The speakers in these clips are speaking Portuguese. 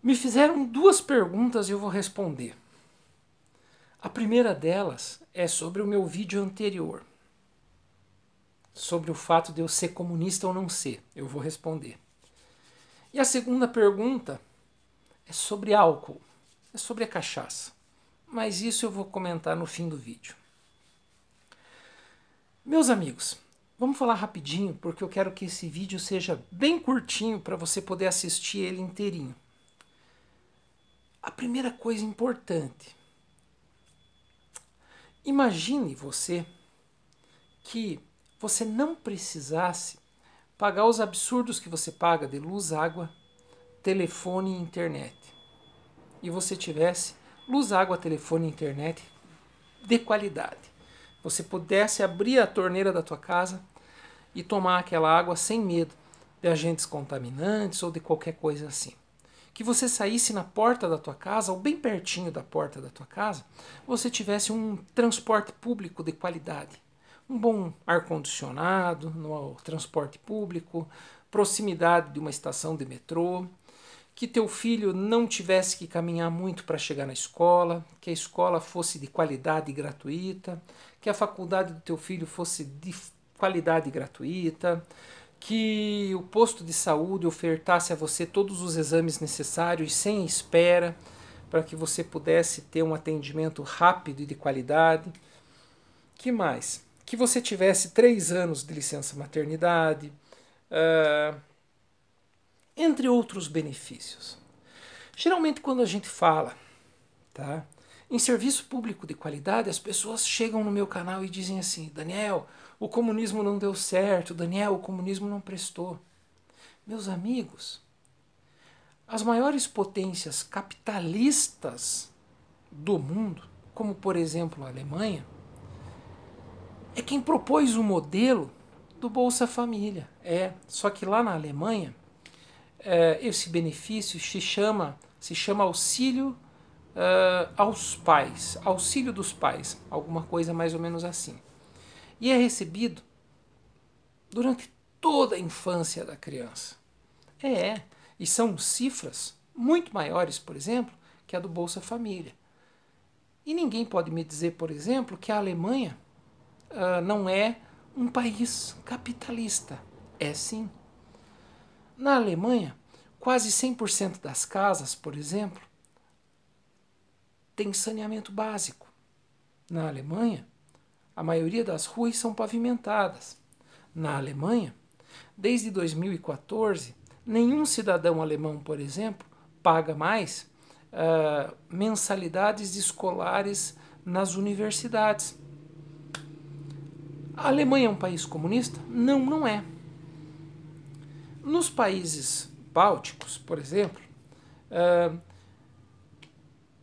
Me fizeram duas perguntas e eu vou responder. A primeira delas é sobre o meu vídeo anterior, sobre o fato de eu ser comunista ou não ser. Eu vou responder. E a segunda pergunta é sobre álcool, é sobre a cachaça. Mas isso eu vou comentar no fim do vídeo. Meus amigos, vamos falar rapidinho, porque eu quero que esse vídeo seja bem curtinho para você poder assistir ele inteirinho. A primeira coisa importante. Imagine você que você não precisasse pagar os absurdos que você paga de luz, água, telefone e internet. E você tivesse luz, água, telefone e internet de qualidade. Você pudesse abrir a torneira da tua casa e tomar aquela água sem medo de agentes contaminantes ou de qualquer coisa assim. Que você saísse na porta da tua casa, ou bem pertinho da porta da tua casa, você tivesse um transporte público de qualidade. Um bom ar-condicionado no transporte público, proximidade de uma estação de metrô, que teu filho não tivesse que caminhar muito para chegar na escola, que a escola fosse de qualidade gratuita, que a faculdade do teu filho fosse de qualidade gratuita, que o posto de saúde ofertasse a você todos os exames necessários sem espera, para que você pudesse ter um atendimento rápido e de qualidade. Que mais? Que você tivesse 3 anos de licença maternidade, entre outros benefícios. Geralmente quando a gente fala, tá, em serviço público de qualidade, as pessoas chegam no meu canal e dizem assim: Daniel, o comunismo não deu certo, Daniel, o comunismo não prestou. Meus amigos, as maiores potências capitalistas do mundo, como por exemplo a Alemanha, é quem propôs o modelo do Bolsa Família. Só que lá na Alemanha, esse benefício se chama auxílio aos pais, auxílio dos pais, alguma coisa mais ou menos assim. E é recebido durante toda a infância da criança. E são cifras muito maiores, por exemplo, que a do Bolsa Família. E ninguém pode me dizer, por exemplo, que a Alemanha não é um país capitalista. É sim. Na Alemanha, quase 100% das casas, por exemplo, tem saneamento básico. Na Alemanha, a maioria das ruas são pavimentadas. Na Alemanha, desde 2014, nenhum cidadão alemão, por exemplo, paga mais mensalidades escolares nas universidades. A Alemanha é um país comunista? Não, não é. Nos países bálticos, por exemplo,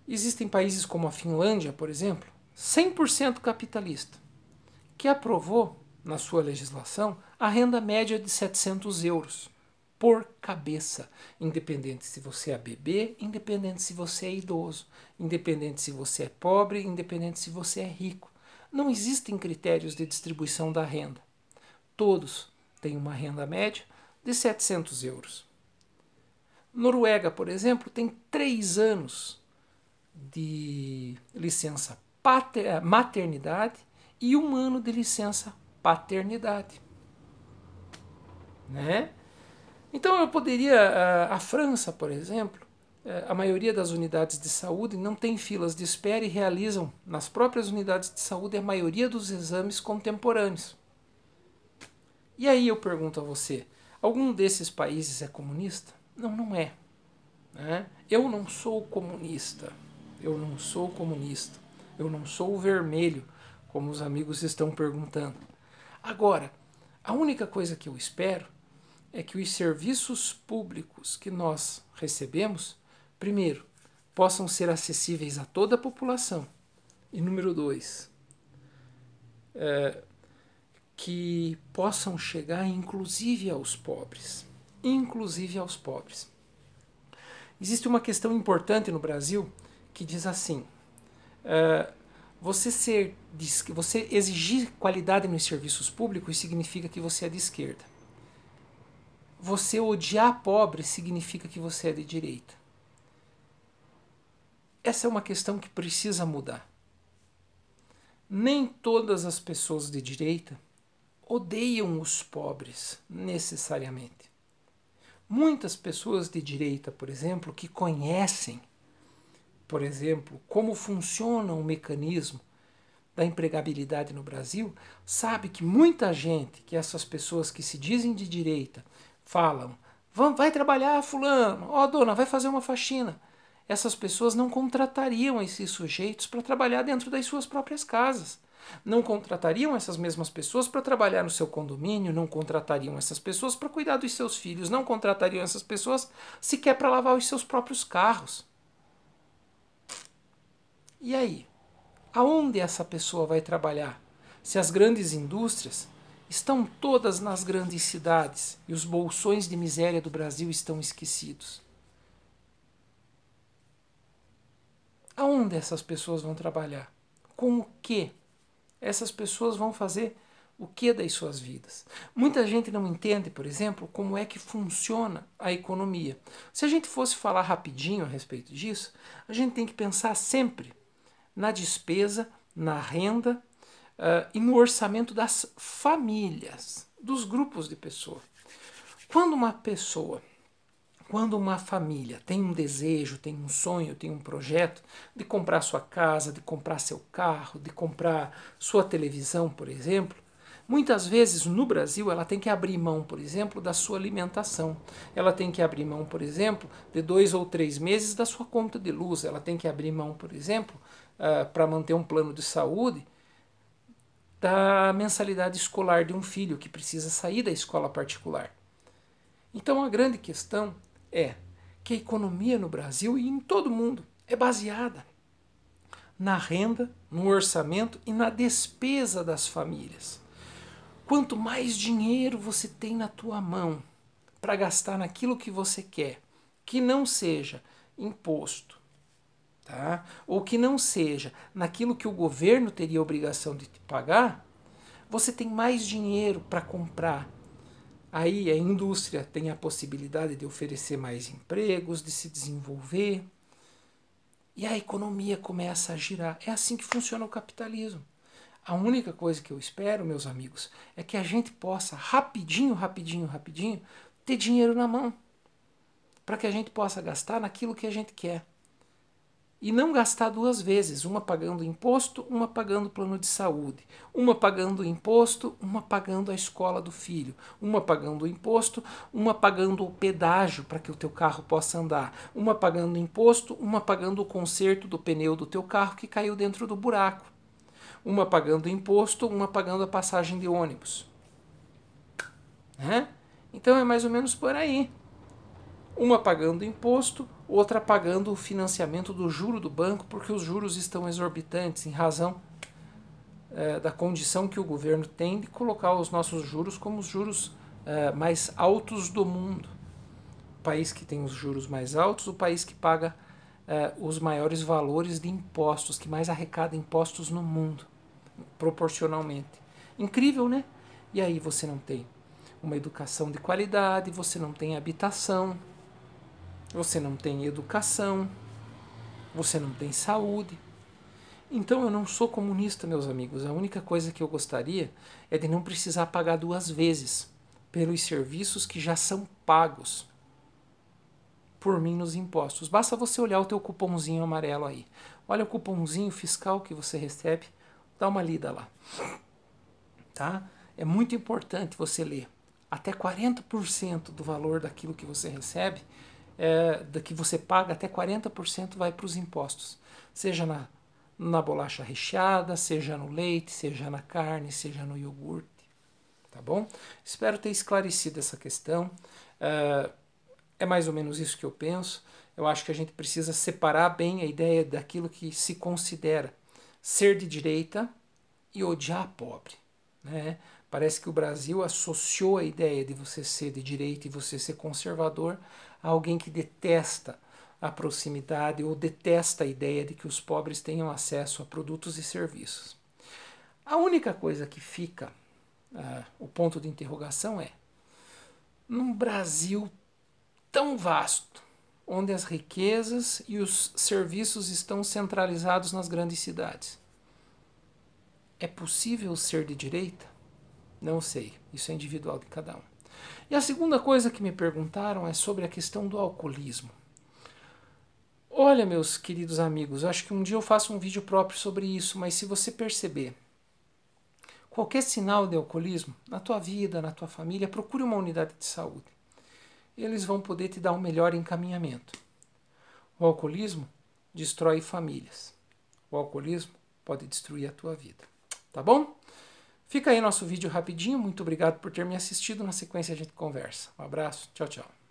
existem países como a Finlândia, por exemplo, 100% capitalista, que aprovou, na sua legislação, a renda média de 700 euros por cabeça, independente se você é bebê, independente se você é idoso, independente se você é pobre, independente se você é rico. Não existem critérios de distribuição da renda. Todos têm uma renda média de 700 euros. Noruega, por exemplo, tem 3 anos de licença maternidade e 1 ano de licença paternidade. Né? Então eu poderia, a França, por exemplo, a maioria das unidades de saúde não tem filas de espera e realizam nas próprias unidades de saúde a maioria dos exames contemporâneos. E aí eu pergunto a você, algum desses países é comunista? Não, não é. Né? Eu não sou comunista. Eu não sou comunista. Eu não sou o vermelho, como os amigos estão perguntando. Agora, a única coisa que eu espero é que os serviços públicos que nós recebemos, primeiro, possam ser acessíveis a toda a população. E número 2, que possam chegar inclusive aos pobres. Inclusive aos pobres. Existe uma questão importante no Brasil que diz assim: você exigir qualidade nos serviços públicos significa que você é de esquerda. Você odiar pobre significa que você é de direita. essa é uma questão que precisa mudar. Nem todas as pessoas de direita odeiam os pobres, necessariamente. Muitas pessoas de direita, por exemplo, que conhecem, por exemplo, como funciona o mecanismo da empregabilidade no Brasil, sabe que muita gente, que essas pessoas que se dizem de direita, falam, vai trabalhar fulano, ó dona, vai fazer uma faxina. Essas pessoas não contratariam esses sujeitos para trabalhar dentro das suas próprias casas. Não contratariam essas mesmas pessoas para trabalhar no seu condomínio, não contratariam essas pessoas para cuidar dos seus filhos, não contratariam essas pessoas sequer para lavar os seus próprios carros. E aí? Aonde essa pessoa vai trabalhar? Se as grandes indústrias estão todas nas grandes cidades e os bolsões de miséria do Brasil estão esquecidos. Aonde essas pessoas vão trabalhar? Com o quê? Essas pessoas vão fazer o que das suas vidas? Muita gente não entende, por exemplo, como é que funciona a economia. Se a gente fosse falar rapidinho a respeito disso, a gente tem que pensar sempre na despesa, na renda e no orçamento das famílias, dos grupos de pessoas. Quando uma família tem um desejo, tem um sonho, tem um projeto de comprar sua casa, de comprar seu carro, de comprar sua televisão, por exemplo, muitas vezes no Brasil ela tem que abrir mão, por exemplo, da sua alimentação. Ela tem que abrir mão, por exemplo, de 2 ou 3 meses da sua conta de luz. Ela tem que abrir mão, por exemplo, para manter um plano de saúde, da mensalidade escolar de um filho que precisa sair da escola particular. Então a grande questão é que a economia no Brasil e em todo o mundo é baseada na renda, no orçamento e na despesa das famílias. Quanto mais dinheiro você tem na tua mão para gastar naquilo que você quer, que não seja imposto, tá? Ou que não seja naquilo que o governo teria a obrigação de te pagar, você tem mais dinheiro para comprar. Aí a indústria tem a possibilidade de oferecer mais empregos, de se desenvolver, e a economia começa a girar. É assim que funciona o capitalismo. A única coisa que eu espero, meus amigos, é que a gente possa rapidinho ter dinheiro na mão, para que a gente possa gastar naquilo que a gente quer. E não gastar 2 vezes, uma pagando imposto, uma pagando plano de saúde, uma pagando imposto, uma pagando a escola do filho, uma pagando imposto, uma pagando o pedágio para que o teu carro possa andar, uma pagando imposto, uma pagando o conserto do pneu do teu carro que caiu dentro do buraco, uma pagando imposto, uma pagando a passagem de ônibus. Então é mais ou menos por aí. Uma pagando imposto, outra pagando o financiamento do juro do banco, porque os juros estão exorbitantes em razão da condição que o governo tem de colocar os nossos juros como os juros mais altos do mundo. O país que tem os juros mais altos, o país que paga os maiores valores de impostos, que mais arrecada impostos no mundo, proporcionalmente. Incrível, né? E aí você não tem uma educação de qualidade, você não tem habitação, você não tem educação, você não tem saúde. Então eu não sou comunista, meus amigos. A única coisa que eu gostaria é de não precisar pagar 2 vezes pelos serviços que já são pagos por mim nos impostos. Basta você olhar o teu cupomzinho amarelo aí. Olha o cupomzinho fiscal que você recebe, dá uma lida lá. Tá? É muito importante você ler. Até 40% do valor daquilo que você recebe, da que você paga, até 40% vai para os impostos. Seja na bolacha recheada, seja no leite, seja na carne, seja no iogurte. Tá bom? Espero ter esclarecido essa questão. É mais ou menos isso que eu penso. Eu acho que a gente precisa separar bem a ideia daquilo que se considera ser de direita e odiar pobre, né? Parece que o Brasil associou a ideia de você ser de direita e você ser conservador a alguém que detesta a proximidade ou detesta a ideia de que os pobres tenham acesso a produtos e serviços. A única coisa que fica, o ponto de interrogação é, num Brasil tão vasto, onde as riquezas e os serviços estão centralizados nas grandes cidades. É possível ser de direita? Não sei, isso é individual de cada um. E a segunda coisa que me perguntaram é sobre a questão do alcoolismo. Olha, meus queridos amigos, eu acho que um dia eu faço um vídeo próprio sobre isso, mas se você perceber qualquer sinal de alcoolismo na tua vida, na tua família, procure uma unidade de saúde. Eles vão poder te dar um melhor encaminhamento. O alcoolismo destrói famílias. O alcoolismo pode destruir a tua vida. Tá bom? Fica aí nosso vídeo rapidinho. Muito obrigado por ter me assistido. Na sequência a gente conversa. Um abraço. Tchau, tchau.